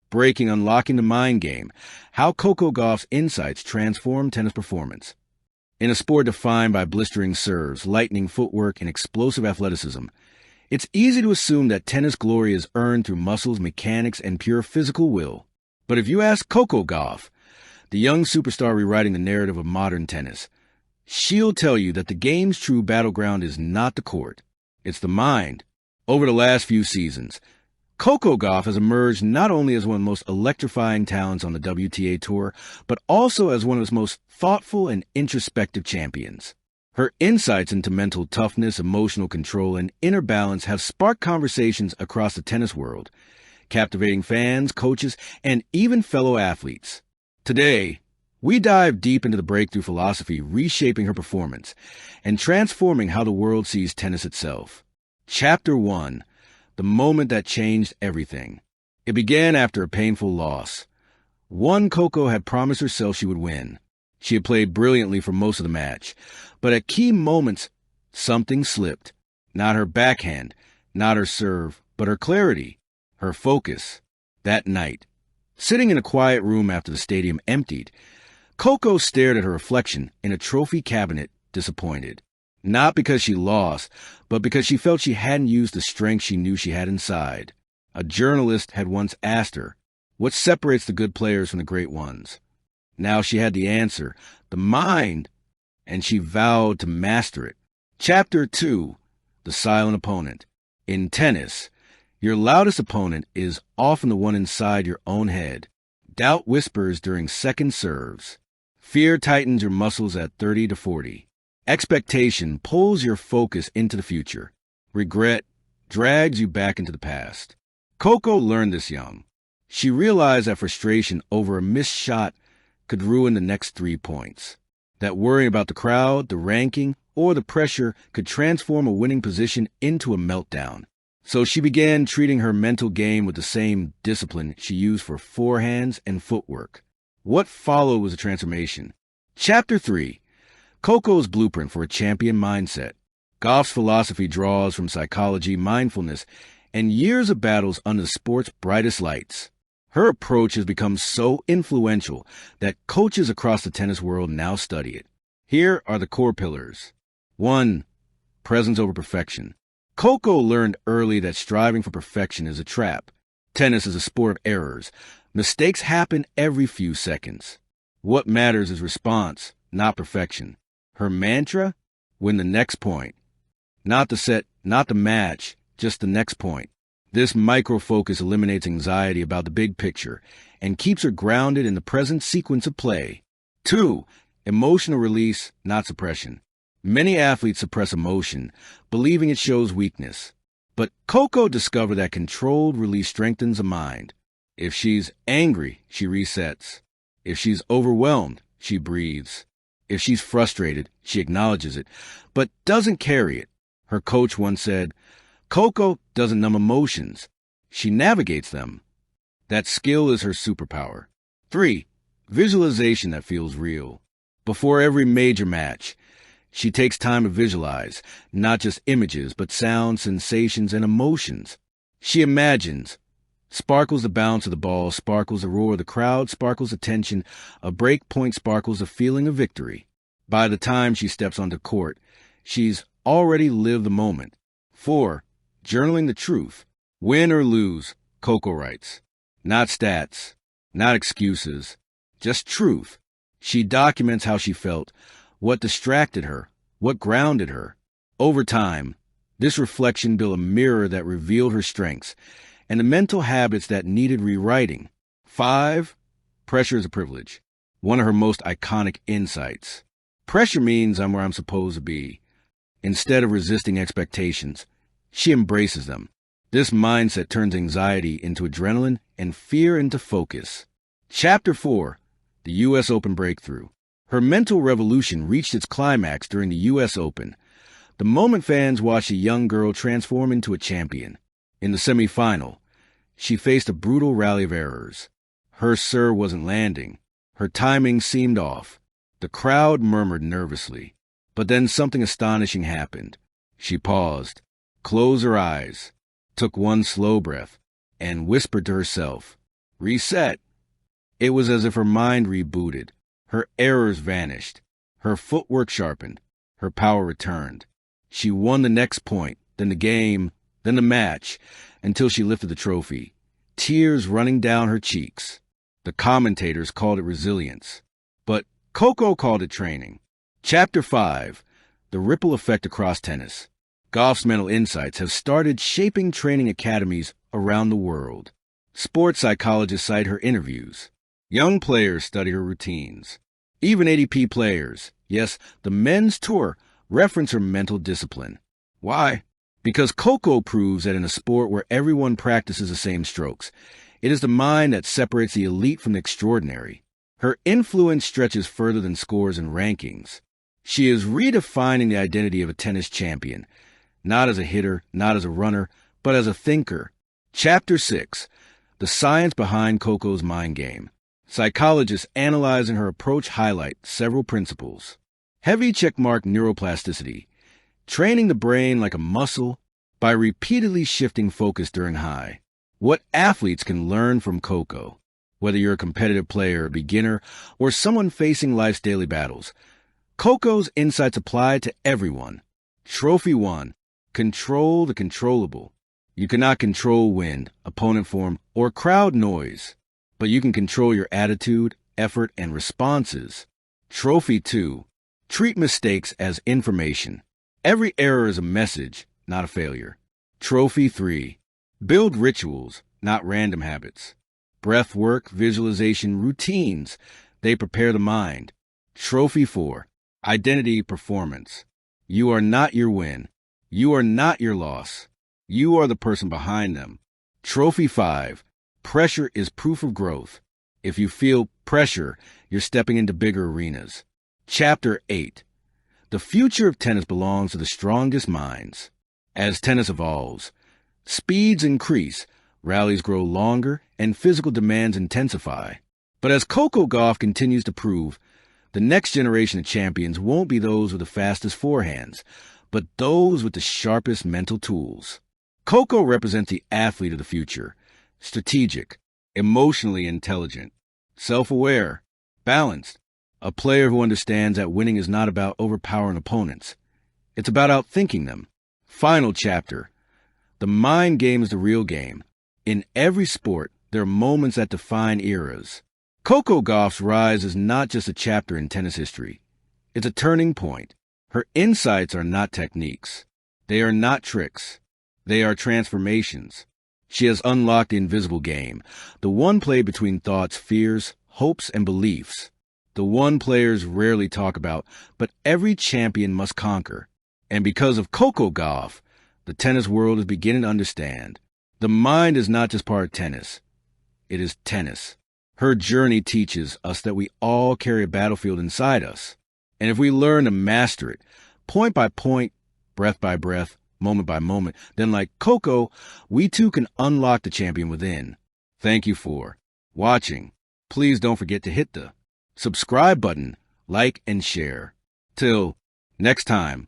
Breaking Unlocking the Mind Game, how Coco Gauff's insights transform tennis performance. In a sport defined by blistering serves, lightning footwork, and explosive athleticism, it's easy to assume that tennis glory is earned through muscles, mechanics, and pure physical will. But if you ask Coco Gauff, the young superstar rewriting the narrative of modern tennis, she'll tell you that the game's true battleground is not the court, it's the mind. Over the last few seasons, Coco Gauff has emerged not only as one of the most electrifying talents on the WTA Tour, but also as one of its most thoughtful and introspective champions. Her insights into mental toughness, emotional control, and inner balance have sparked conversations across the tennis world, captivating fans, coaches, and even fellow athletes. Today, we dive deep into the breakthrough philosophy reshaping her performance and transforming how the world sees tennis itself. Chapter 1. The moment that changed everything. It began after a painful loss. Coco had promised herself she would win. She had played brilliantly for most of the match, but at key moments, something slipped. Not her backhand, not her serve, but her clarity, her focus. That night, sitting in a quiet room after the stadium emptied, Coco stared at her reflection in a trophy cabinet, disappointed. Not because she lost, but because she felt she hadn't used the strength she knew she had inside. A journalist had once asked her, what separates the good players from the great ones? Now she had the answer, the mind, and she vowed to master it. Chapter 2. The Silent Opponent. In tennis, your loudest opponent is often the one inside your own head. Doubt whispers during second serves. Fear tightens your muscles at 30 to 40. Expectation pulls your focus into the future. Regret drags you back into the past. Coco learned this young. She realized that frustration over a missed shot could ruin the next 3 points. That worrying about the crowd, the ranking, or the pressure could transform a winning position into a meltdown. So she began treating her mental game with the same discipline she used for forehands and footwork. What followed was a transformation. Chapter 3. Coco's Blueprint for a Champion Mindset. Gauff's philosophy draws from psychology, mindfulness, and years of battles under the sport's brightest lights. Her approach has become so influential that coaches across the tennis world now study it. Here are the core pillars. 1. Presence over perfection. Coco learned early that striving for perfection is a trap. Tennis is a sport of errors. Mistakes happen every few seconds. What matters is response, not perfection. Her mantra? Win the next point. Not the set, not the match, just the next point. This micro-focus eliminates anxiety about the big picture and keeps her grounded in the present sequence of play. 2. Emotional release, not suppression. Many athletes suppress emotion, believing it shows weakness. But Coco discovered that controlled release strengthens the mind. If she's angry, she resets. If she's overwhelmed, she breathes. If she's frustrated, she acknowledges it, but doesn't carry it. Her coach once said, Coco doesn't numb emotions. She navigates them. That skill is her superpower. 3. Visualization that feels real. Before every major match, she takes time to visualize, not just images, but sounds, sensations, and emotions. She imagines. Sparkles the bounce of the ball, sparkles the roar of the crowd, sparkles the tension. A break point sparkles the feeling of victory. By the time she steps onto court, she's already lived the moment. 4. Journaling the truth. Win or lose, Coco writes. Not stats, not excuses, just truth. She documents how she felt, what distracted her, what grounded her. Over time, this reflection built a mirror that revealed her strengths and the mental habits that needed rewriting. 5. Pressure is a privilege. One of her most iconic insights. Pressure means I'm where I'm supposed to be. Instead of resisting expectations, she embraces them. This mindset turns anxiety into adrenaline and fear into focus. Chapter 4. The U.S. Open Breakthrough. Her mental revolution reached its climax during the U.S. Open, the moment fans watched a young girl transform into a champion. In the semifinal, she faced a brutal rally of errors. Her serve wasn't landing. Her timing seemed off. The crowd murmured nervously. But then something astonishing happened. She paused, closed her eyes, took one slow breath, and whispered to herself, reset. It was as if her mind rebooted. Her errors vanished. Her footwork sharpened. Her power returned. She won the next point, then the game, then the match, until she lifted the trophy, tears running down her cheeks. The commentators called it resilience, but Coco called it training. Chapter 5. The Ripple Effect Across Tennis. Gauff's mental insights have started shaping training academies around the world. Sports psychologists cite her interviews. Young players study her routines. Even ADP players, yes, the men's tour, reference her mental discipline. Why? Because Coco proves that in a sport where everyone practices the same strokes, it is the mind that separates the elite from the extraordinary. Her influence stretches further than scores and rankings. She is redefining the identity of a tennis champion, not as a hitter, not as a runner, but as a thinker. Chapter 6. The Science Behind Coco's Mind Game. Psychologists analyzing her approach highlight several principles. Heavy checkmark neuroplasticity, training the brain like a muscle by repeatedly shifting focus during high. What athletes can learn from Coco. Whether you're a competitive player, a beginner, or someone facing life's daily battles, Coco's insights apply to everyone. Trophy 1. Control the controllable. You cannot control wind, opponent form, or crowd noise, but you can control your attitude, effort, and responses. Trophy 2. Treat mistakes as information. Every error is a message, not a failure. Trophy 3. Build rituals, not random habits. Breath work, visualization, routines. They prepare the mind. Trophy 4. Identity performance. You are not your win. You are not your loss. You are the person behind them. Trophy 5. Pressure is proof of growth. If you feel pressure, you're stepping into bigger arenas. Chapter 8. The future of tennis belongs to the strongest minds. As tennis evolves, speeds increase, rallies grow longer, and physical demands intensify. But as Coco Gauff continues to prove, the next generation of champions won't be those with the fastest forehands, but those with the sharpest mental tools. Coco represents the athlete of the future. Strategic, emotionally intelligent, self-aware, balanced, a player who understands that winning is not about overpowering opponents. It's about outthinking them. Final chapter. The mind game is the real game. In every sport, there are moments that define eras. Coco Gauff's rise is not just a chapter in tennis history. It's a turning point. Her insights are not techniques. They are not tricks. They are transformations. She has unlocked the invisible game, the one played between thoughts, fears, hopes, and beliefs. The one players rarely talk about, but every champion must conquer. And because of Coco Gauff, the tennis world is beginning to understand. The mind is not just part of tennis. It is tennis. Her journey teaches us that we all carry a battlefield inside us. And if we learn to master it, point by point, breath by breath, moment by moment, then like Coco, we too can unlock the champion within. Thank you for watching. Please don't forget to hit the subscribe button, like, and share. Till next time.